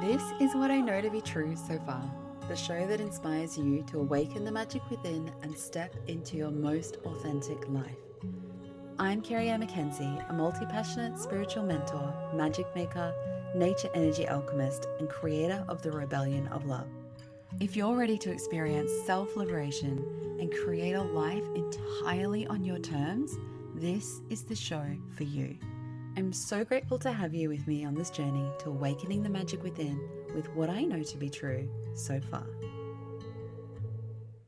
This is what I know to be true so far, the show that inspires you to awaken the magic within and step into your most authentic life. I'm Carrie Ann McKenzie, a multi-passionate spiritual mentor, magic maker, nature energy alchemist, and creator of the Rebellion of Love. If you're ready to experience self-liberation and create a life entirely on your terms, this is the show for you. I'm so grateful to have you with me on this journey to awakening the magic within with what I know to be true so far.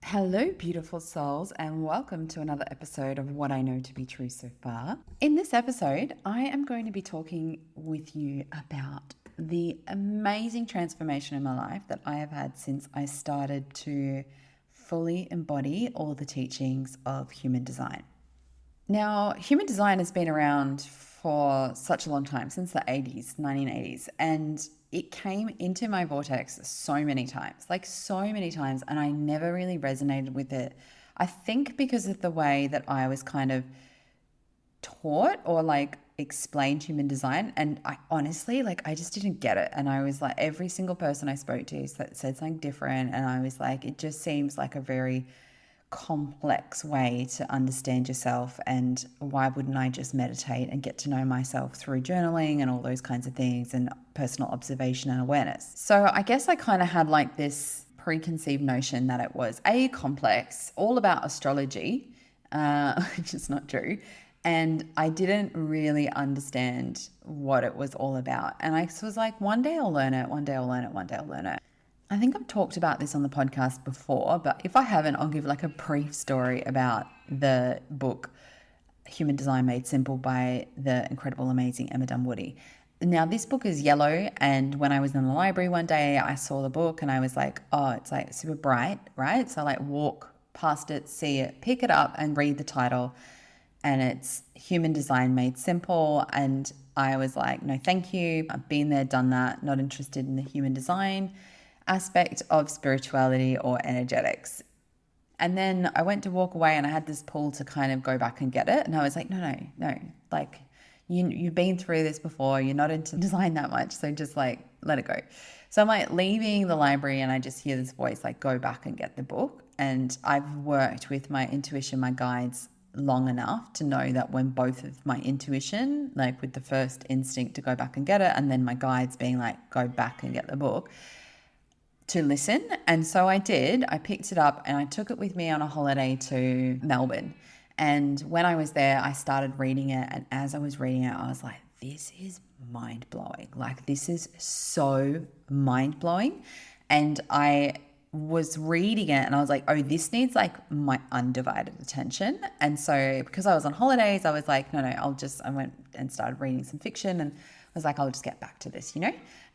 Hello, beautiful souls, and welcome to another episode of What I Know to Be True So Far. In this episode, I am going to be talking with you about the amazing transformation in my life that I have had since I started to fully embody all the teachings of human design. Now, human design has been around for such a long time, since the 80s, 1980s, and it came into my vortex so many times, and I never really resonated with it. I think because of the way that I was kind of taught or explained human design, and I honestly, I just didn't get it. And I was like, every single person I spoke to said something different, and I was like, it just seems like a very complex way to understand yourself, and why wouldn't I just meditate and get to know myself through journaling and all those kinds of things and personal observation and awareness. So I guess I kind of had this preconceived notion that it was complex, all about astrology, which is not true. And I didn't really understand what it was all about. And I was like, one day I'll learn it, one day I'll learn it, one day I'll learn it. I think I've talked about this on the podcast before, but if I haven't, I'll give a brief story about the book Human Design Made Simple by the incredible, amazing Emma Dunwoody. Now, this book is yellow, and when I was in the library one day, I saw the book and I was like, oh, it's super bright, right? So I walk past it, see it, pick it up and read the title, and it's Human Design Made Simple. And I was like, no, thank you. I've been there, done that, not interested in the human design aspect of spirituality or energetics. And then I went to walk away and I had this pull to kind of go back and get it. And I was like, no. You've been through this before. You're not into design that much. So just let it go. So I'm leaving the library and I just hear this voice, go back and get the book. And I've worked with my intuition, my guides long enough to know that when both of my intuition, with the first instinct to go back and get it, and then my guides being go back and get the book, to listen. And so I did. I picked it up and I took it with me on a holiday to Melbourne. And when I was there, I started reading it. And as I was reading it, I was like, this is mind-blowing. This is so mind-blowing. And I was reading it and I was like, oh, this needs my undivided attention. And so because I was on holidays, I was like, no, I went and started reading some fiction, and I was like, I'll just get back to this,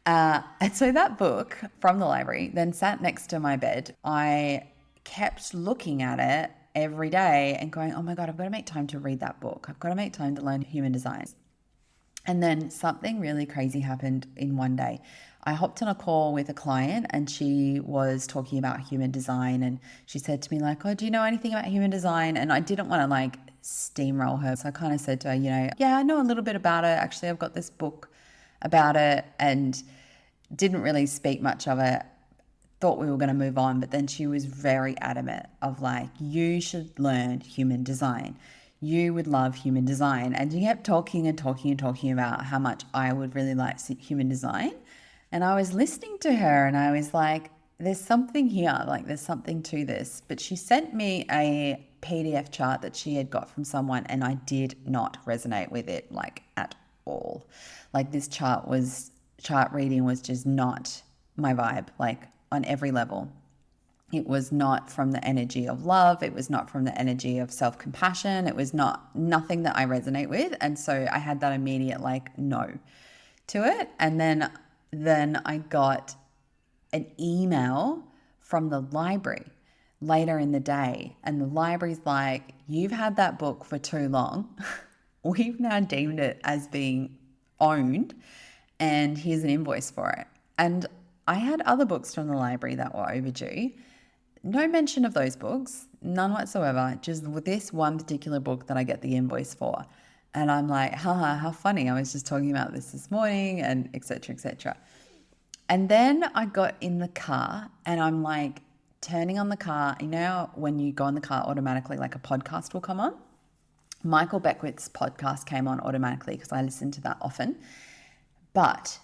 And so that book from the library then sat next to my bed. I kept looking at it every day and going, oh my God, I've got to make time to read that book. I've got to make time to learn human design. And then something really crazy happened in one day. I hopped on a call with a client and she was talking about human design, and she said to me oh, do you know anything about human design? And I didn't want to steamroll her. So I kind of said to her, yeah, I know a little bit about it. Actually, I've got this book about it, and didn't really speak much of it. Thought we were going to move on, but then she was very adamant of you should learn human design. You would love human design. And she kept talking about how much I would really like human design. And I was listening to her and I was like, there's something here, there's something to this. But she sent me a PDF chart that she had got from someone, and I did not resonate with it at all. This chart reading was just not my vibe, on every level. It was not from the energy of love. It was not from the energy of self-compassion. It was nothing that I resonate with. And so I had that immediate no to it. And then I got an email from the library later in the day. And the library's like, you've had that book for too long. We've now deemed it as being owned, and here's an invoice for it. And I had other books from the library that were overdue. No mention of those books, none whatsoever, just with this one particular book that I get the invoice for. And I'm like, haha, how funny. I was just talking about this morning, and et cetera, et cetera. And then I got in the car and I'm like turning on the car. You know, when you go in the car automatically, like a podcast will come on. Michael Beckwith's podcast came on automatically because I listen to that often. But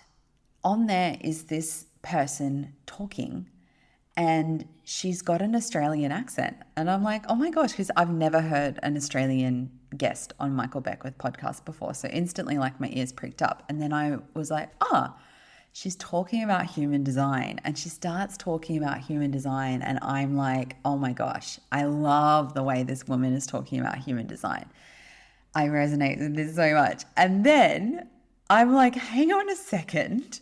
on there is this person talking and she's got an Australian accent. And I'm like, oh my gosh, because I've never heard an Australian guest on Michael Beckwith podcast before. So instantly, like, my ears pricked up. And then I was like, she's talking about human design. And she starts talking about human design. And I'm like, oh my gosh, I love the way this woman is talking about human design. I resonate with this so much. And then I'm like, hang on a second.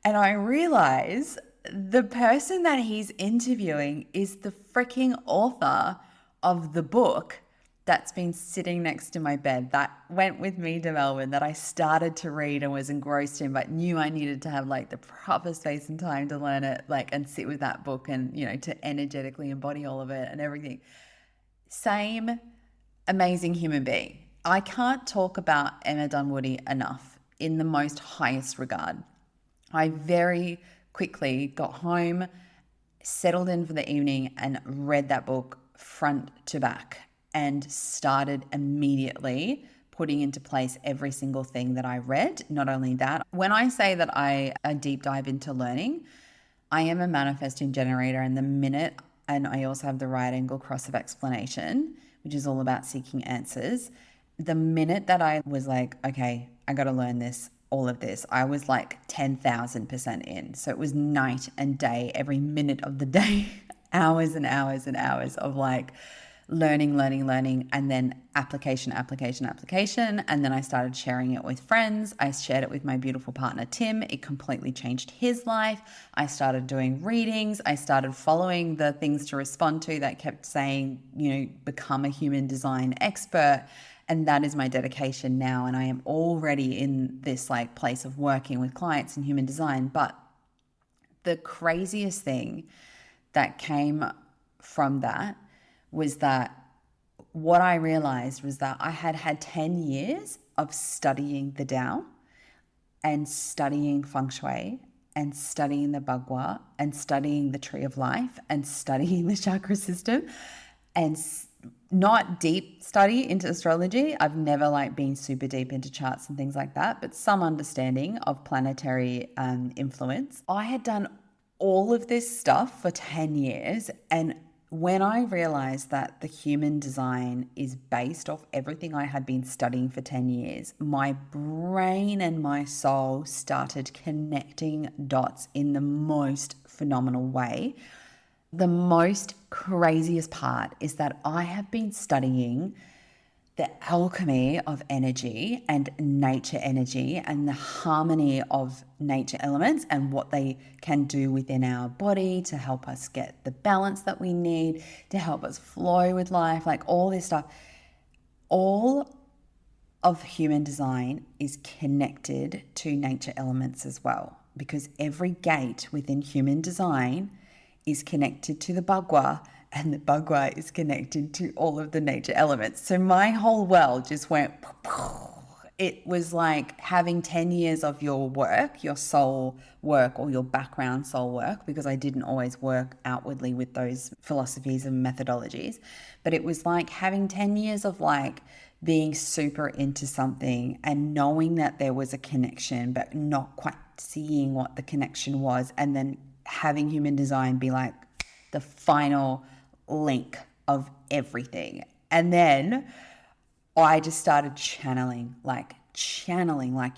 And I realize the person that he's interviewing is the freaking author of the book that's been sitting next to my bed that went with me to Melbourne, that I started to read and was engrossed in, but knew I needed to have like the proper space and time to learn it, like, and sit with that book and, you know, to energetically embody all of it and everything. Same amazing human being. I can't talk about Emma Dunwoody enough in the most highest regard. I very quickly got home, settled in for the evening and read that book front to back and started immediately putting into place every single thing that I read. Not only that, when I say that I deep dive into learning, I am a manifesting generator, and I also have the right angle cross of explanation, which is all about seeking answers. The minute that I was like, okay, I got to learn this, all of this, I was like 10,000% in. So it was night and day, every minute of the day, hours and hours and hours of like learning, and then application. And then I started sharing it with friends. I shared it with my beautiful partner, Tim. It completely changed his life. I started doing readings. I started following the things to respond to that kept saying, you know, become a human design expert. And that is my dedication now. And I am already in this like place of working with clients in human design. But the craziest thing that came from that was that what I realized was that I had had 10 years of studying the Tao and studying feng shui and studying the bagua and studying the tree of life and studying the chakra system, and not deep study into astrology. I've never like been super deep into charts and things like that, but some understanding of planetary influence. I had done all of this stuff for 10 years. And when I realized that the human design is based off everything I had been studying for 10 years, my brain and my soul started connecting dots in the most phenomenal way. The most craziest part is that I have been studying the alchemy of energy and nature energy and the harmony of nature elements and what they can do within our body to help us get the balance that we need, to help us flow with life, like all this stuff. All of human design is connected to nature elements as well, because every gate within human design is connected to the bagua, and the bagua is connected to all of the nature elements. So my whole world just went, it was like having 10 years of your work, your soul work, or your background soul work, because I didn't always work outwardly with those philosophies and methodologies. But it was like having 10 years of like being super into something and knowing that there was a connection, but not quite seeing what the connection was. And then having human design be like the final link of everything. And then I just started channeling like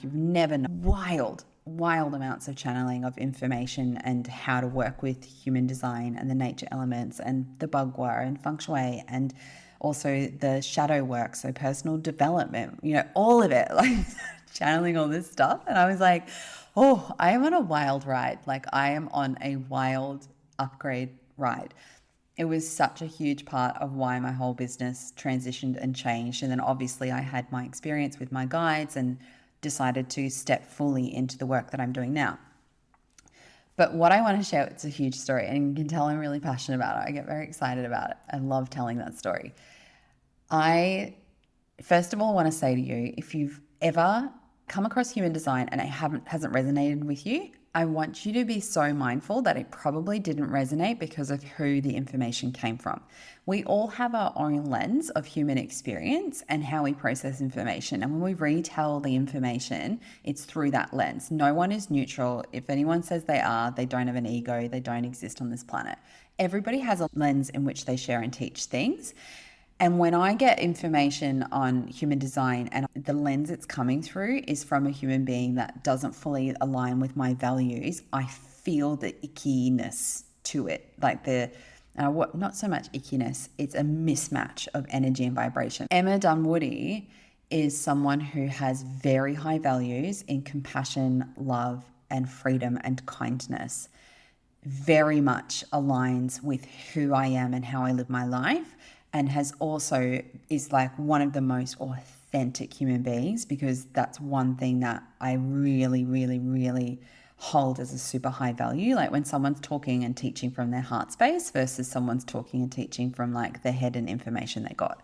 you've never known. Wild amounts of channeling of information and how to work with human design and the nature elements and the bagua and feng shui, and also the shadow work, so personal development, you know, all of it, like channeling all this stuff. And I was like, oh, I am on a wild ride. Like I am on a wild upgrade ride. It was such a huge part of why my whole business transitioned and changed. And then obviously I had my experience with my guides and decided to step fully into the work that I'm doing now. But what I want to share, it's a huge story, and you can tell I'm really passionate about it. I get very excited about it. I love telling that story. I, first of all, want to say to you, if you've ever come across human design and it hasn't resonated with you, I want you to be so mindful that it probably didn't resonate because of who the information came from. We all have our own lens of human experience and how we process information. And when we retell the information, it's through that lens. No one is neutral. If anyone says they are, they don't have an ego, they don't exist on this planet. Everybody has a lens in which they share and teach things. And when I get information on human design and the lens it's coming through is from a human being that doesn't fully align with my values, I feel the ickiness to it. Like not so much ickiness, it's a mismatch of energy and vibration. Emma Dunwoody is someone who has very high values in compassion, love, and freedom and kindness. Very much aligns with who I am and how I live my life, and is like one of the most authentic human beings, because that's one thing that I really, really, really hold as a super high value. Like when someone's talking and teaching from their heart space versus someone's talking and teaching from like their head and information they got.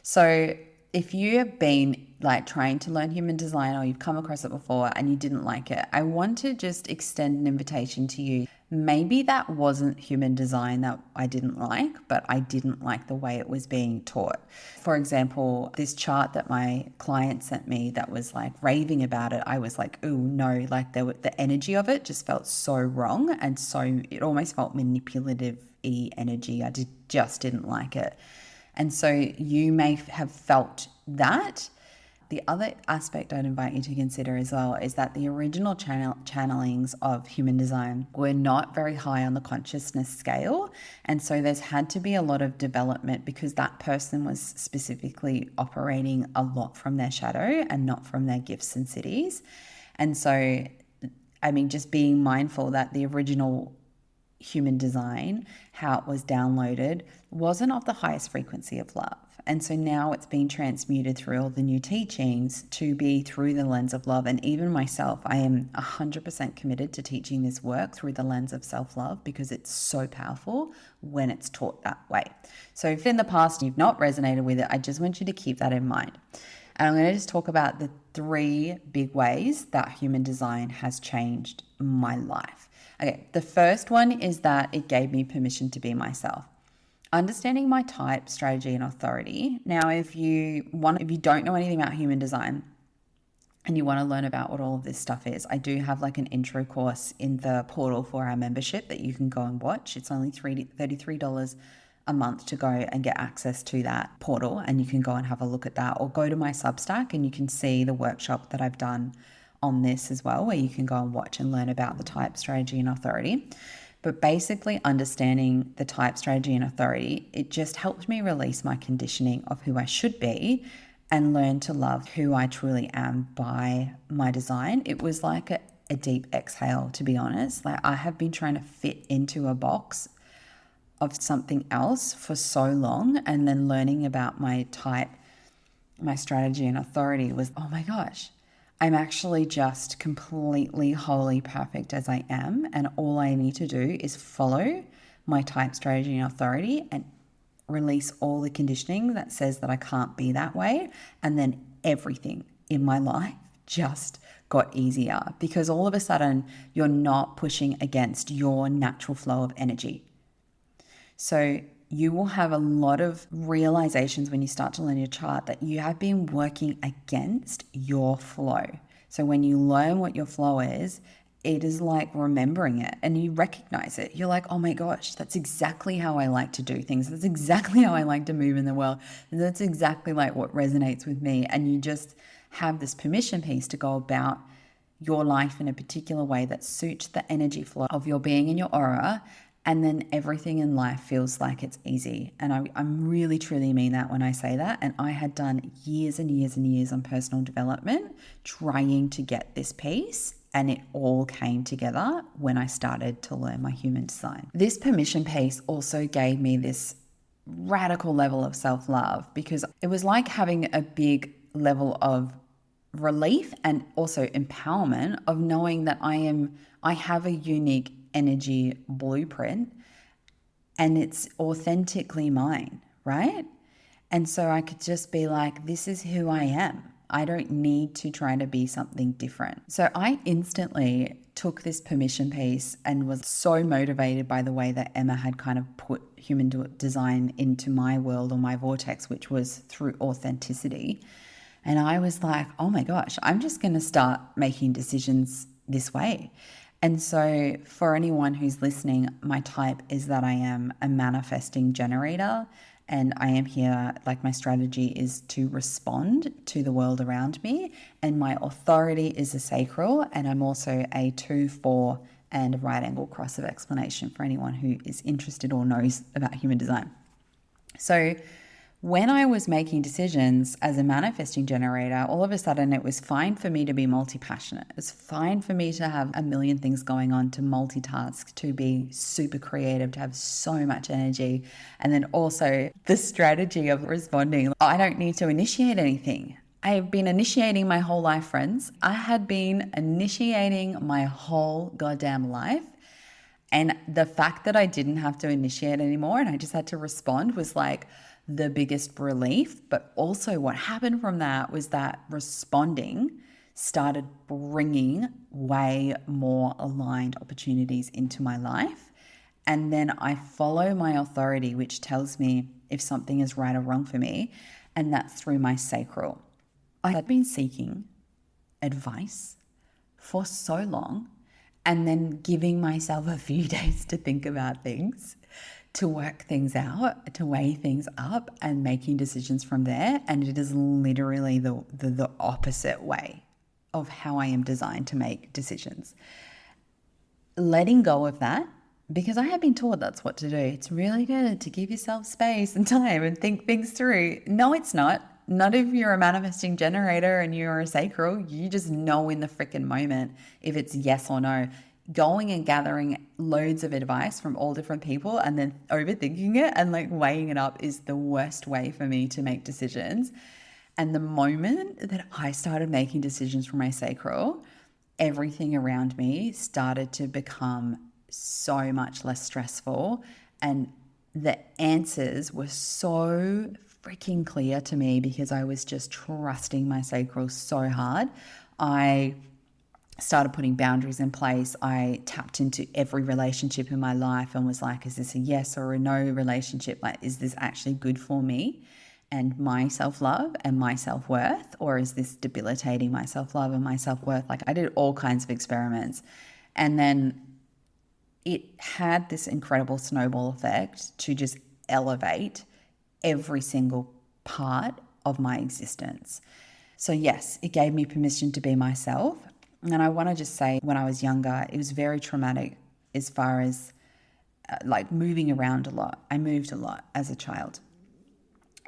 So if you have been like trying to learn human design or you've come across it before and you didn't like it, I want to just extend an invitation to you. Maybe that wasn't human design that I didn't like, but I didn't like the way it was being taught. For example, this chart that my client sent me that was like raving about it, I was like, oh no, like the energy of it just felt so wrong. And so it almost felt manipulative-y energy. I just didn't like it. And so you may have felt that. The other aspect I'd invite you to consider as well is that the original channelings of human design were not very high on the consciousness scale. And so there's had to be a lot of development because that person was specifically operating a lot from their shadow and not from their gifts and cities. And so, I mean, just being mindful that the original human design, how it was downloaded, wasn't of the highest frequency of love. And so now it's been transmuted through all the new teachings to be through the lens of love. And even myself, I am 100% committed to teaching this work through the lens of self-love because it's so powerful when it's taught that way. So if in the past you've not resonated with it, I just want you to keep that in mind. And I'm going to just talk about the 3 big ways that human design has changed my life. Okay, the first one is that it gave me permission to be myself. Understanding my type, strategy, and authority. Now, if you don't know anything about human design and you want to learn about what all of this stuff is, I do have like an intro course in the portal for our membership that you can go and watch. It's only $33 a month to go and get access to that portal, and you can go and have a look at that, or go to my Substack and you can see the workshop that I've done on this as well, where you can go and watch and learn about the type, strategy, and authority. But basically understanding the type, strategy, and authority, it just helped me release my conditioning of who I should be and learn to love who I truly am by my design. It was like a deep exhale, to be honest. Like I have been trying to fit into a box of something else for so long, and then learning about my type, my strategy, and authority was, oh my gosh, I'm actually just completely wholly perfect as I am, and all I need to do is follow my type, strategy, and authority and release all the conditioning that says that I can't be that way, and then everything in my life just got easier because all of a sudden you're not pushing against your natural flow of energy. So you will have a lot of realizations when you start to learn your chart that you have been working against your flow. So when you learn what your flow is, it is like remembering it and you recognize it. You're like, oh my gosh, that's exactly how I like to do things. That's exactly how I like to move in the world. And that's exactly like what resonates with me. And you just have this permission piece to go about your life in a particular way that suits the energy flow of your being and your aura. And then everything in life feels like it's easy. And I'm really, truly mean that when I say that. And I had done years and years and years on personal development trying to get this piece. And it all came together when I started to learn my human design. This permission piece also gave me this radical level of self-love because it was like having a big level of relief and also empowerment of knowing that I have a unique energy blueprint and it's authentically mine, right? And so I could just be like, this is who I am. I don't need to try to be something different. So I instantly took this permission piece and was so motivated by the way that Emma had kind of put human design into my world or my vortex, which was through authenticity. And I was like, oh my gosh, I'm just going to start making decisions this way. And so for anyone who's listening, my type is that I am a manifesting generator, and I am here, like my strategy is to respond to the world around me, and my authority is a sacral, and I'm also a 2, 4 and a right angle cross of explanation for anyone who is interested or knows about human design. So when I was making decisions as a manifesting generator, all of a sudden it was fine for me to be multi-passionate. It was fine for me to have a million things going on, to multitask, to be super creative, to have so much energy. And then also the strategy of responding. I don't need to initiate anything. I have been initiating my whole life, friends. I had been initiating my whole goddamn life. And the fact that I didn't have to initiate anymore and I just had to respond was like the biggest relief. But also what happened from that was that responding started bringing way more aligned opportunities into my life. And then I follow my authority, which tells me if something is right or wrong for me. And that's through my sacral. I had been seeking advice for so long, and then giving myself a few days to think about things, to work things out, to weigh things up, and making decisions from there. And it is literally the opposite way of how I am designed to make decisions. Letting go of that, because I have been taught that's what to do. It's really good to give yourself space and time and think things through. No, it's not. Not if you're a manifesting generator and you're a sacral. You just know in the freaking moment if it's yes or no. Going and gathering loads of advice from all different people and then overthinking it and like weighing it up is the worst way for me to make decisions. And the moment that I started making decisions from my sacral, everything around me started to become so much less stressful, and the answers were so freaking clear to me because I was just trusting my sacral so hard. I started putting boundaries in place. I tapped into every relationship in my life and was like, is this a yes or a no relationship? Like, is this actually good for me and my self-love and my self-worth? Or is this debilitating my self-love and my self-worth? Like, I did all kinds of experiments. And then it had this incredible snowball effect to just elevate every single part of my existence. So yes, it gave me permission to be myself. And I want to just say, when I was younger, it was very traumatic as far as like moving around a lot. I moved a lot as a child.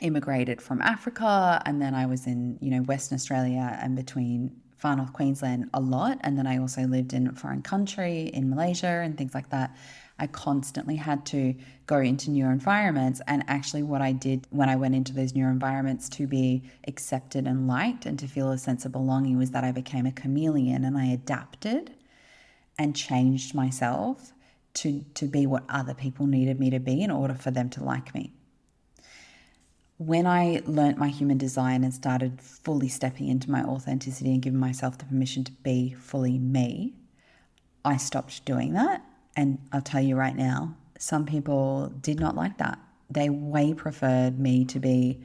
Immigrated from Africa, and then I was in, Western Australia and between Far North Queensland a lot. And then I also lived in a foreign country in Malaysia and things like that. I constantly had to go into new environments. And actually what I did when I went into those new environments to be accepted and liked and to feel a sense of belonging was that I became a chameleon, and I adapted and changed myself to be what other people needed me to be in order for them to like me. When I learnt my human design and started fully stepping into my authenticity and giving myself the permission to be fully me, I stopped doing that. And I'll tell you right now, some people did not like that. They way preferred me to be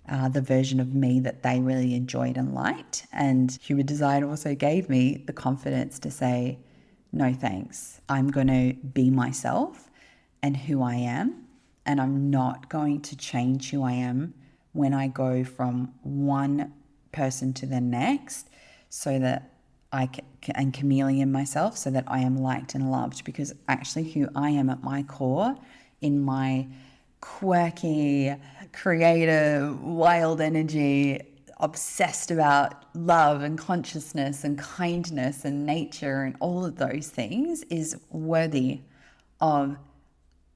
the version of me that they really enjoyed and liked. And human design also gave me the confidence to say, no thanks. I'm going to be myself and who I am. And I'm not going to change who I am when I go from one person to the next, so that I can chameleon myself so that I am liked and loved. Because actually who I am at my core, in my quirky, creative, wild energy, obsessed about love and consciousness and kindness and nature and all of those things, is worthy of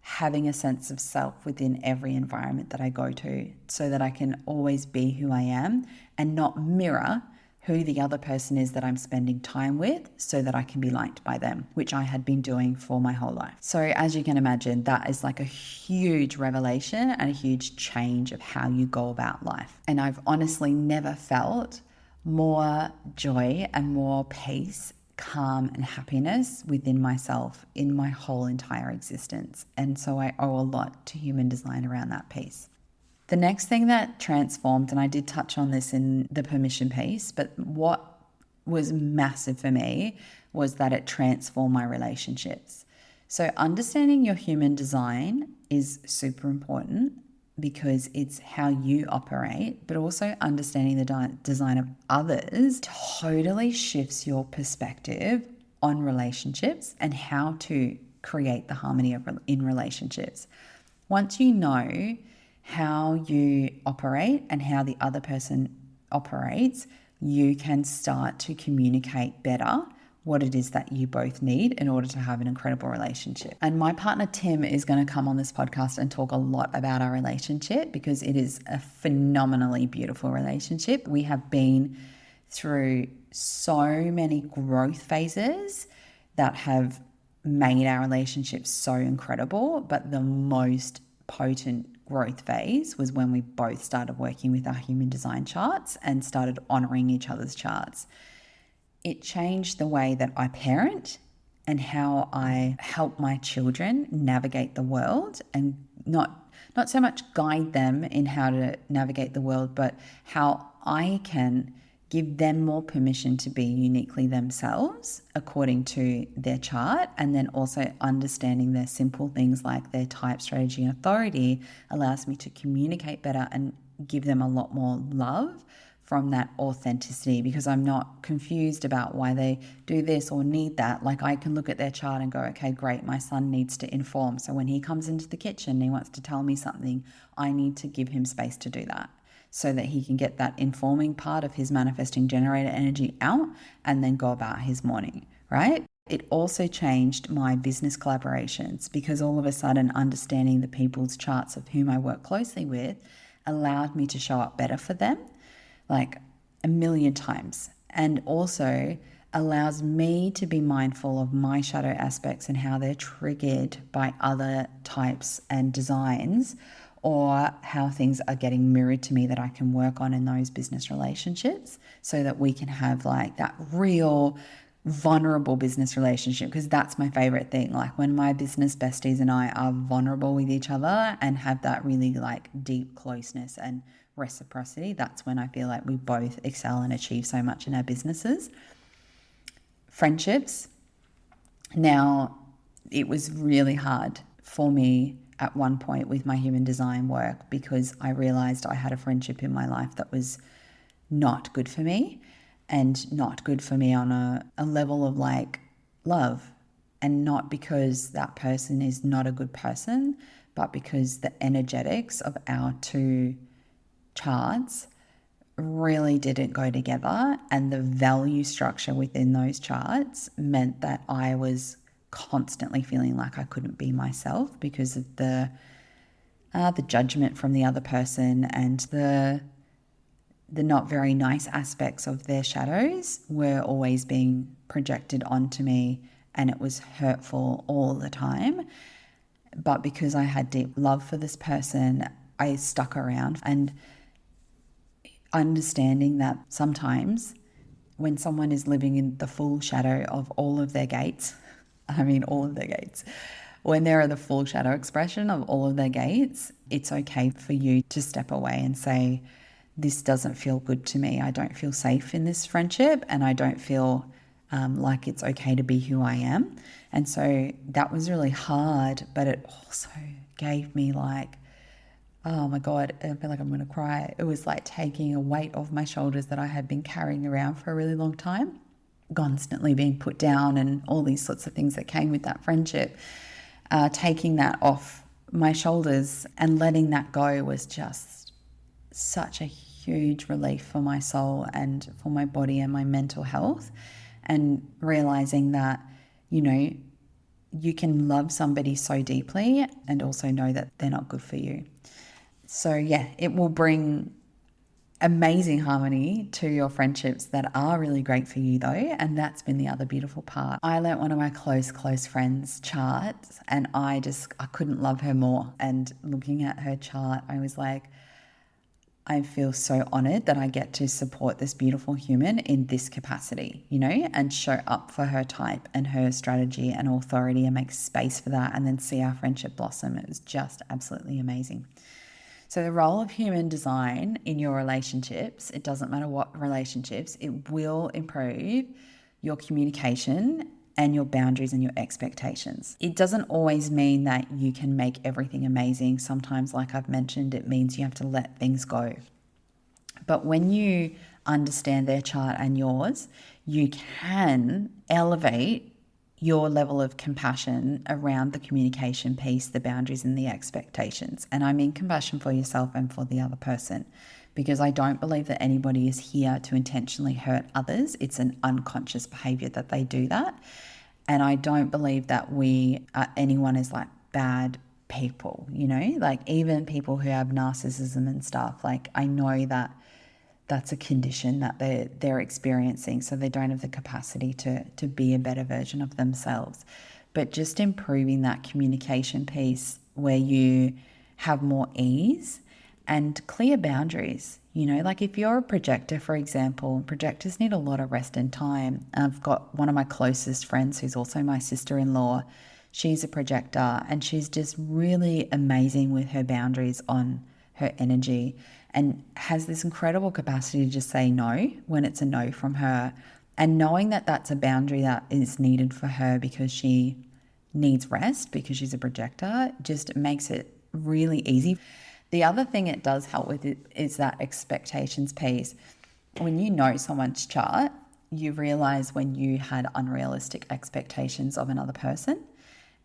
having a sense of self within every environment that I go to, so that I can always be who I am and not mirror who the other person is that I'm spending time with, so that I can be liked by them, which I had been doing for my whole life. So as you can imagine, that is like a huge revelation and a huge change of how you go about life. And I've honestly never felt more joy and more peace, calm and happiness within myself in my whole entire existence. And so I owe a lot to human design around that piece. The next thing that transformed, and I did touch on this in the permission piece, but what was massive for me was that it transformed my relationships. So understanding your human design is super important because it's how you operate, but also understanding the design of others totally shifts your perspective on relationships and how to create the harmony in relationships. Once you know how you operate and how the other person operates, you can start to communicate better what it is that you both need in order to have an incredible relationship. And my partner Tim is going to come on this podcast and talk a lot about our relationship because it is a phenomenally beautiful relationship. We have been through so many growth phases that have made our relationship so incredible, but the most potent growth phase was when we both started working with our human design charts and started honoring each other's charts. It changed the way that I parent and how I help my children navigate the world, and not so much guide them in how to navigate the world, but how I can give them more permission to be uniquely themselves according to their chart, and then also understanding their simple things like their type, strategy, and authority allows me to communicate better and give them a lot more love from that authenticity, because I'm not confused about why they do this or need that. Like I can look at their chart and go, okay, great, my son needs to inform. So when he comes into the kitchen and he wants to tell me something, I need to give him space to do that so that he can get that informing part of his manifesting generator energy out and then go about his morning, right? It also changed my business collaborations because all of a sudden understanding the people's charts of whom I work closely with allowed me to show up better for them, like a million times, and also allows me to be mindful of my shadow aspects and how they're triggered by other types and designs, or how things are getting mirrored to me that I can work on in those business relationships so that we can have like that real vulnerable business relationship, because that's my favorite thing. Like when my business besties and I are vulnerable with each other and have that really like deep closeness and reciprocity, that's when I feel like we both excel and achieve so much in our businesses. Friendships. Now, it was really hard for me at one point with my human design work because I realized I had a friendship in my life that was not good for me, and not good for me on a level of like love, and not because that person is not a good person, but because the energetics of our two charts really didn't go together, and the value structure within those charts meant that I was constantly feeling like I couldn't be myself because of the judgment from the other person, and the not very nice aspects of their shadows were always being projected onto me, and it was hurtful all the time. But because I had deep love for this person, I stuck around, and understanding that sometimes when someone is living in the full shadow of all of their gates, I mean all of their gates, when they're in the full shadow expression of all of their gates, it's okay for you to step away and say, this doesn't feel good to me. I don't feel safe in this friendship, and I don't feel like it's okay to be who I am. And so that was really hard, but it also gave me like, oh my God, I feel like I'm going to cry. It was like taking a weight off my shoulders that I had been carrying around for a really long time, constantly being put down and all these sorts of things that came with that friendship. Taking that off my shoulders and letting that go was just such a huge relief for my soul and for my body and my mental health. And realizing that, you know, you can love somebody so deeply and also know that they're not good for you. So yeah, it will bring amazing harmony to your friendships that are really great for you though. And that's been the other beautiful part. I learnt one of my close friends' charts, and I couldn't love her more. And looking at her chart, I was like, I feel so honored that I get to support this beautiful human in this capacity, you know, and show up for her type and her strategy and authority and make space for that and then see our friendship blossom. It was just absolutely amazing. So the role of human design in your relationships, it doesn't matter what relationships, it will improve your communication and your boundaries and your expectations. It doesn't always mean that you can make everything amazing. Sometimes, like I've mentioned, it means you have to let things go. But when you understand their chart and yours, you can elevate your level of compassion around the communication piece, the boundaries and the expectations. And I mean compassion for yourself and for the other person, because I don't believe that anybody is here to intentionally hurt others. It's an unconscious behavior that they do that. And I don't believe that anyone is like bad people, you know, like even people who have narcissism and stuff. Like I know that that's a condition that they're experiencing, so they don't have the capacity to be a better version of themselves. But just improving that communication piece where you have more ease and clear boundaries. You know, like if you're a projector, for example, projectors need a lot of rest and time. I've got one of my closest friends who's also my sister-in-law. She's a projector and she's just really amazing with her boundaries on her energy and has this incredible capacity to just say no when it's a no from her. And knowing that that's a boundary that is needed for her because she needs rest, because she's a projector, just makes it really easy. The other thing it does help with it is that expectations piece. When you know someone's chart, you realize when you had unrealistic expectations of another person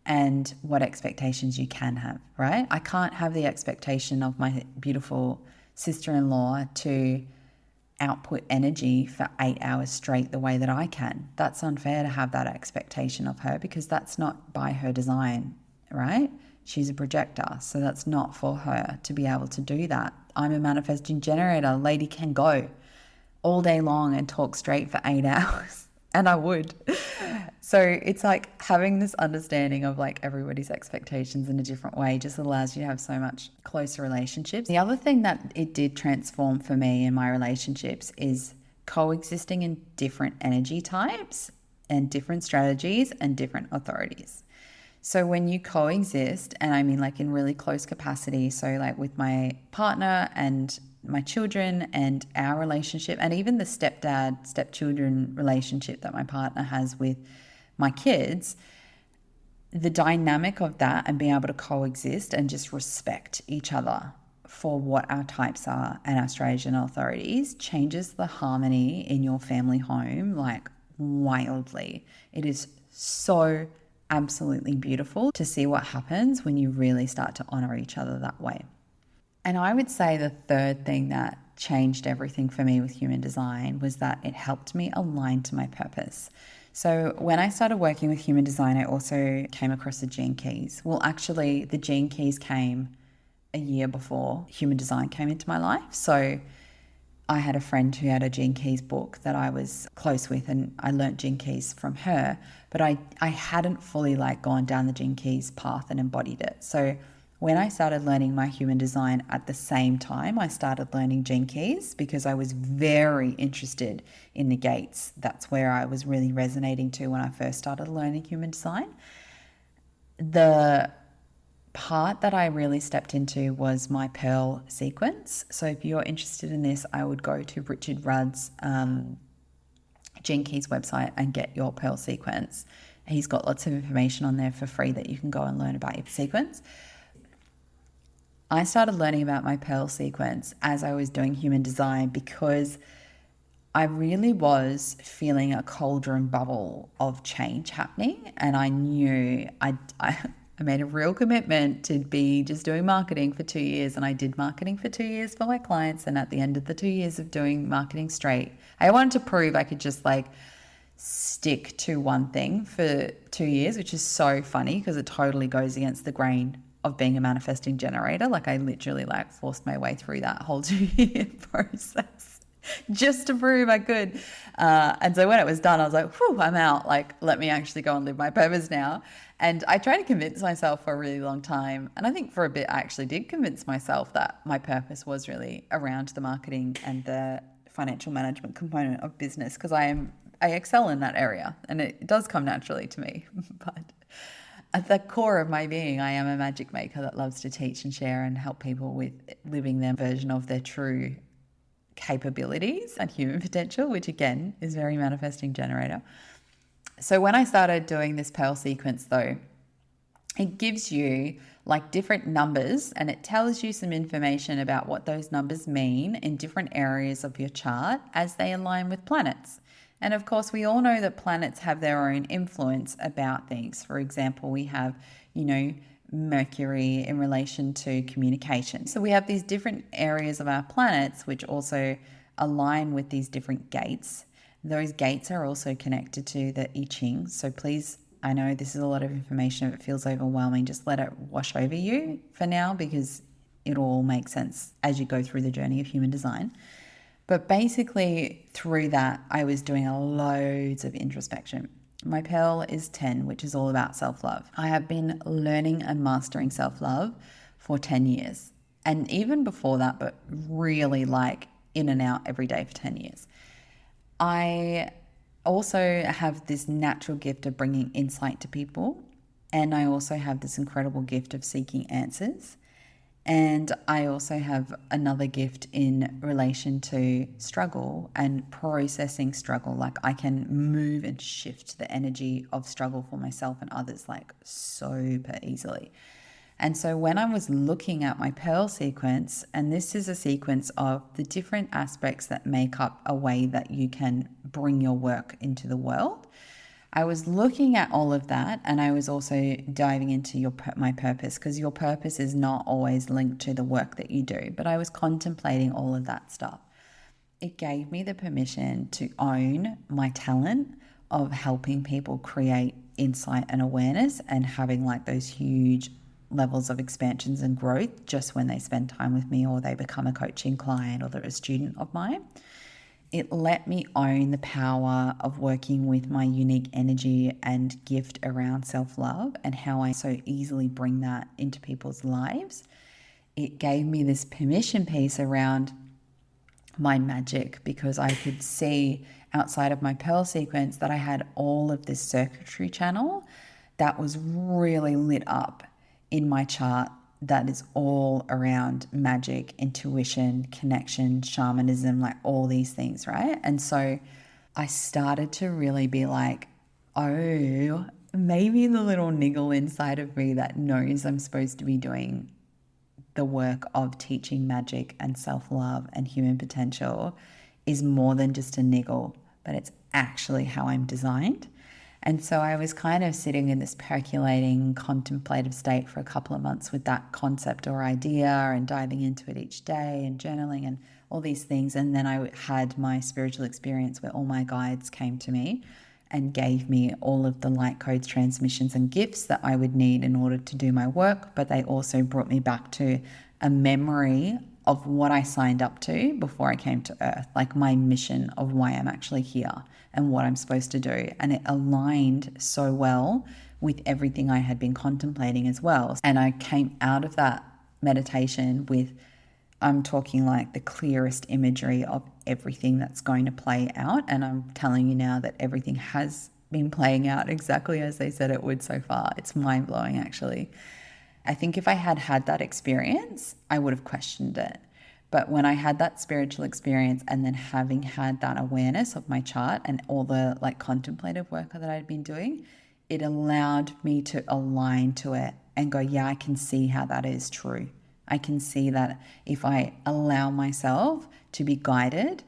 and what expectations you can have, right? I can't have the expectation of my beautiful sister-in-law to output energy for 8 hours straight the way that I can. That's unfair to have that expectation of her because that's not by her design, right? She's a projector, so that's not for her to be able to do that. I'm a manifesting generator. Lady can go all day long and talk straight for 8 hours, and I would. So it's like having this understanding of like everybody's expectations in a different way just allows you to have so much closer relationships. The other thing that it did transform for me in my relationships is coexisting in different energy types and different strategies and different authorities. So when you coexist, and I mean like in really close capacity, so like with my partner and my children and our relationship, and even the stepdad, stepchildren relationship that my partner has with my kids, the dynamic of that and being able to coexist and just respect each other for what our types are and our strategies and authorities changes the harmony in your family home like wildly. It is so absolutely beautiful to see what happens when you really start to honor each other that way. And I would say the third thing that changed everything for me with human design was that it helped me align to my purpose. So when I started working with human design, I also came across the gene keys. Well, actually, the gene keys came a year before human design came into my life. So I had a friend who had a Gene Keys book that I was close with, and I learnt Gene Keys from her, but I hadn't fully like gone down the Gene Keys path and embodied it. So when I started learning my human design at the same time, I started learning Gene Keys because I was very interested in the gates. That's where I was really resonating to when I first started learning human design. The part that I really stepped into was my Pearl sequence. So if you're interested in this, I would go to Richard Rudd's Gene Keys website and get your Pearl sequence. He's got lots of information on there for free that you can go and learn about your sequence. I started learning about my Pearl sequence as I was doing human design because I really was feeling a cauldron bubble of change happening, and I knew I made a real commitment to be just doing marketing for 2 years, and I did marketing for 2 years for my clients. And at the end of the 2 years of doing marketing straight, I wanted to prove I could just like stick to one thing for 2 years, which is so funny because it totally goes against the grain of being a manifesting generator. Like I literally like forced my way through that whole 2 year process. just to prove I could. And so when it was done, I was like, whew, I'm out. Like, let me actually go and live my purpose now. And I tried to convince myself for a really long time. And I think for a bit, I actually did convince myself that my purpose was really around the marketing and the financial management component of business, because I excel in that area and it does come naturally to me. But at the core of my being, I am a magic maker that loves to teach and share and help people with living their version of their true capabilities and human potential, which again is very manifesting generator. So when I started doing this Pearl sequence though, it gives you like different numbers and it tells you some information about what those numbers mean in different areas of your chart as they align with planets. And of course, we all know that planets have their own influence about things. For example, we have, Mercury in relation to communication. So we have these different areas of our planets which also align with these different gates. Those gates are also connected to the I Ching. So please, I know this is a lot of information. If it feels overwhelming, just let it wash over you for now, because it all makes sense as you go through the journey of human design. But basically through that, I was doing loads of introspection. My Pearl is 10, which is all about self-love. I have been learning and mastering self-love for 10 years. And even before that, but really like in and out every day for 10 years. I also have this natural gift of bringing insight to people. And I also have this incredible gift of seeking answers. And I also have another gift in relation to struggle and processing struggle. Like I can move and shift the energy of struggle for myself and others like super easily. And so when I was looking at my Pearl sequence, and this is a sequence of the different aspects that make up a way that you can bring your work into the world, I was looking at all of that, and I was also diving into my purpose, because your purpose is not always linked to the work that you do, but I was contemplating all of that stuff. It gave me the permission to own my talent of helping people create insight and awareness and having like those huge levels of expansions and growth just when they spend time with me or they become a coaching client or they're a student of mine. It let me own the power of working with my unique energy and gift around self-love and how I so easily bring that into people's lives. It gave me this permission piece around my magic, because I could see outside of my Pearl sequence that I had all of this circuitry channel that was really lit up in my chart that is all around magic, intuition, connection, shamanism, like all these things, right? And so I started to really be like, oh, maybe the little niggle inside of me that knows I'm supposed to be doing the work of teaching magic and self-love and human potential is more than just a niggle, but it's actually how I'm designed. And so I was kind of sitting in this percolating, contemplative state for a couple of months with that concept or idea and diving into it each day and journaling and all these things. And then I had my spiritual experience where all my guides came to me and gave me all of the light codes, transmissions, and gifts that I would need in order to do my work. But they also brought me back to a memory of what I signed up to before I came to Earth, like my mission of why I'm actually here and what I'm supposed to do. And it aligned so well with everything I had been contemplating as well. And I came out of that meditation with, I'm talking like the clearest imagery of everything that's going to play out. And I'm telling you now that everything has been playing out exactly as they said it would so far. It's mind blowing, actually. I think if I had had that experience, I would have questioned it. But when I had that spiritual experience and then having had that awareness of my chart and all the like contemplative work that I'd been doing, it allowed me to align to it and go, yeah, I can see how that is true. I can see that if I allow myself to be guided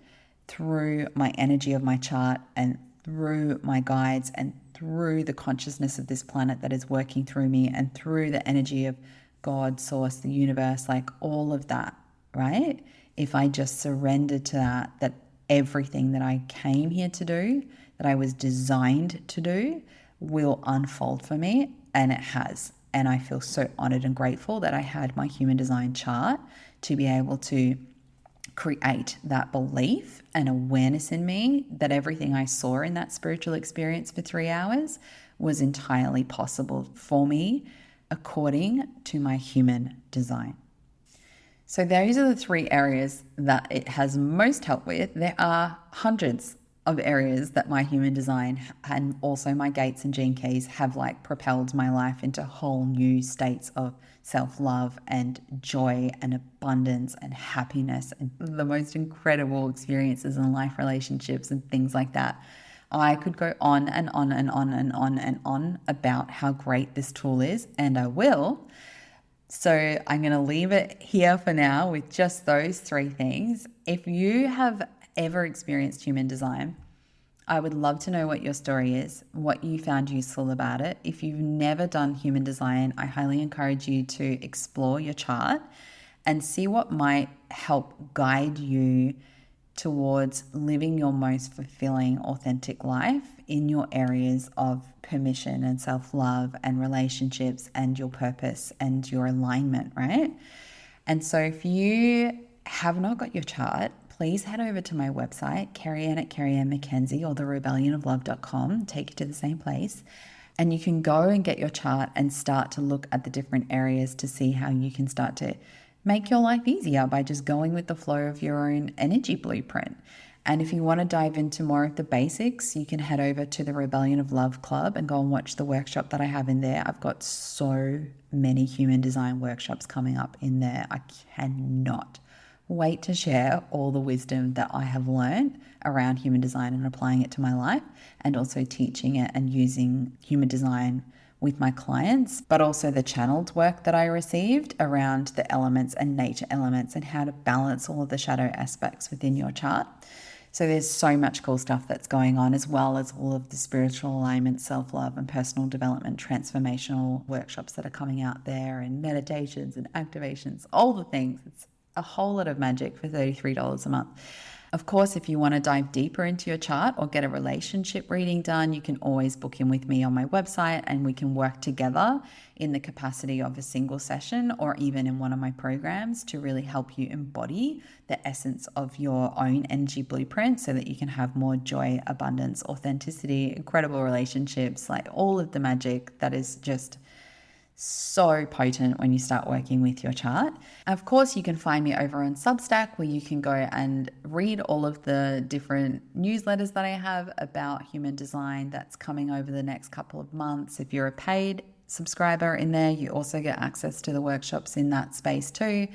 through my energy of my chart and through my guides and through the consciousness of this planet that is working through me and through the energy of God, source, the universe, like all of that, right? If I just surrender to that everything that I came here to do, that I was designed to do, will unfold for me. And it has. And I feel so honored and grateful that I had my human design chart to be able to create that belief and awareness in me that everything I saw in that spiritual experience for 3 hours was entirely possible for me according to my human design. So those are the 3 areas that it has most helped with. There are hundreds of areas that my human design and also my gates and gene keys have like propelled my life into whole new states of self-love and joy and abundance and happiness and the most incredible experiences in life, relationships and things like that. I could go on and on and on and on and on about how great this tool is, and I will. So I'm going to leave it here for now with just those 3 things. If you have ever experienced human design, I would love to know what your story is, what you found useful about it. If you've never done human design, I highly encourage you to explore your chart and see what might help guide you towards living your most fulfilling, authentic life in your areas of permission and self-love and relationships and your purpose and your alignment, right? And so if you have not got your chart, please head over to my website, carrieann@carrieannmckenzie or therebellionoflove.com, take you to the same place. And you can go and get your chart and start to look at the different areas to see how you can start to make your life easier by just going with the flow of your own energy blueprint. And if you want to dive into more of the basics, you can head over to the Rebellion of Love Club and go and watch the workshop that I have in there. I've got so many human design workshops coming up in there. I cannot wait to share all the wisdom that I have learned around human design and applying it to my life, and also teaching it and using human design with my clients, but also the channeled work that I received around the elements and nature elements and how to balance all of the shadow aspects within your chart. So there's so much cool stuff that's going on, as well as all of the spiritual alignment, self-love and personal development, transformational workshops that are coming out there, and meditations and activations, all the things. It's a whole lot of magic for $33 a month. Of course, if you want to dive deeper into your chart or get a relationship reading done, you can always book in with me on my website and we can work together in the capacity of a single session or even in one of my programs to really help you embody the essence of your own energy blueprint so that you can have more joy, abundance, authenticity, incredible relationships, like all of the magic that is just so potent when you start working with your chart. Of course, you can find me over on Substack, where you can go and read all of the different newsletters that I have about human design that's coming over the next couple of months. If you're a paid subscriber in there, you also get access to the workshops in that space too.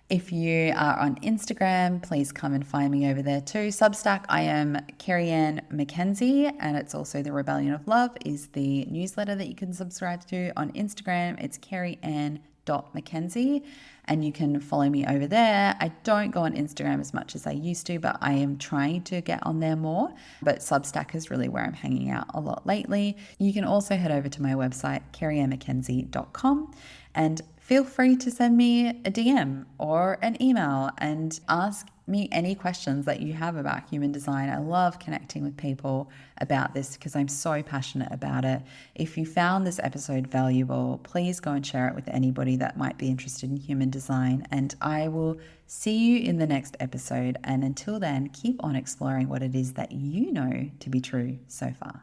If you are on Instagram, please come and find me over there too. Substack, I am Carrieann McKenzie, and it's also the Rebellion of Love is the newsletter that you can subscribe to. On Instagram, it's carrieann.mckenzie, and you can follow me over there. I don't go on Instagram as much as I used to, but I am trying to get on there more. But Substack is really where I'm hanging out a lot lately. You can also head over to my website, carrieannmckenzie.com, and feel free to send me a DM or an email and ask me any questions that you have about human design. I love connecting with people about this because I'm so passionate about it. If you found this episode valuable, please go and share it with anybody that might be interested in human design. And I will see you in the next episode. And until then, keep on exploring what it is that you know to be true so far.